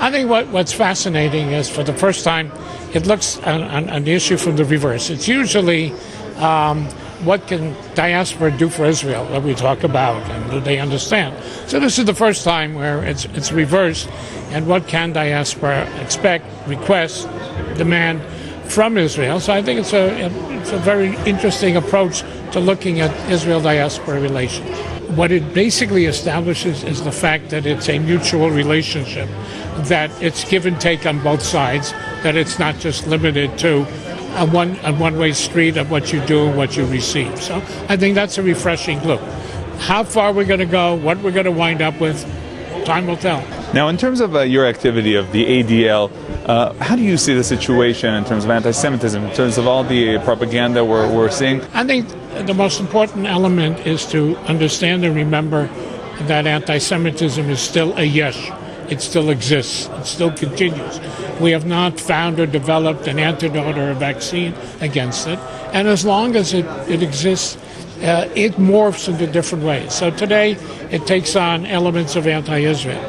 I think what's fascinating is, for the first time, it looks on the issue from the reverse. It's usually what can diaspora do for Israel that we talk about, and do they understand? So this is the first time where it's reversed, and what can diaspora expect, request, demand from Israel? So I think it's a very interesting approach to looking at Israel-diaspora relations. What it basically establishes is the fact that it's a mutual relationship, that it's give and take on both sides, that it's not just limited to a one-way street of what you do and what you receive. So I think that's a refreshing look. How far we're going to go, what we're going to wind up with, time will tell. Now, in terms of your activity of the ADL, how do you see the situation in terms of anti-Semitism, in terms of all the propaganda we're seeing? I think the most important element is to understand and remember that anti-Semitism is still a yesh. It still exists. It still continues. We have not found or developed an antidote or a vaccine against it. And as long as it exists, it morphs into different ways. So today, it takes on elements of anti-Israel.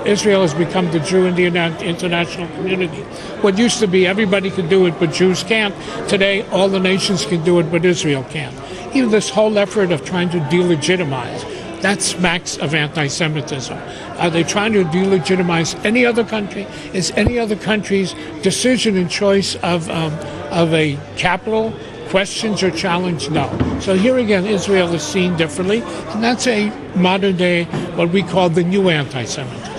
Israel has become the Jew in the international community. What used to be everybody could do it, but Jews can't. Today, all the nations can do it, but Israel can't. Even this whole effort of trying to delegitimize, that smacks of anti-Semitism. Are they trying to delegitimize any other country? Is any other country's decision and choice of a capital questions or challenge? No. So here again, Israel is seen differently, and that's a modern day, what we call the new anti-Semitism.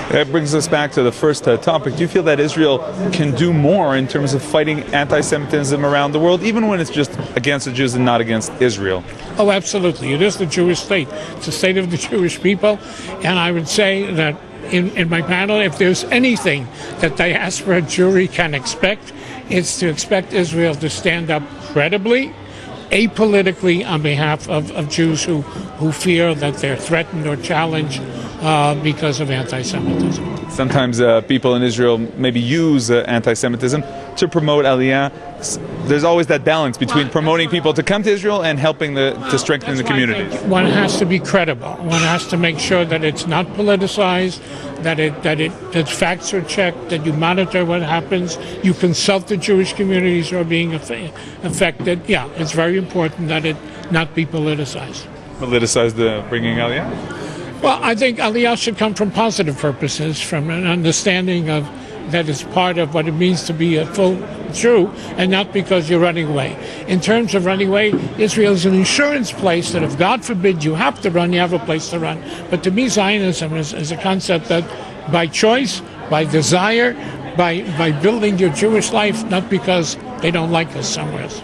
That brings us back to the first topic. Do you feel that Israel can do more in terms of fighting anti-Semitism around the world, even when it's just against the Jews and not against Israel? Oh, absolutely. It is the Jewish state. It's the state of the Jewish people. And I would say that in my panel, if there's anything that diaspora Jewry can expect, it's to expect Israel to stand up credibly, apolitically, on behalf of Jews who fear that they're threatened or challenged because of anti-Semitism. Sometimes people in Israel maybe use anti-Semitism to promote Aliyah. There's always that balance between promoting people to come to Israel and helping to strengthen the community. One has to be credible. One has to make sure that it's not politicized, that facts are checked, that you monitor what happens, you consult the Jewish communities who are being affected. Yeah, it's very important that it not be politicized. Politicize the bringing Aliyah? Well, I think Aliyah should come from positive purposes, from an understanding of that is part of what it means to be a full Jew, and not because you're running away. In terms of running away, Israel is an insurance place that if God forbid you have to run, you have a place to run. But to me, Zionism is a concept that by choice, by desire, by building your Jewish life, not because they don't like us somewhere else.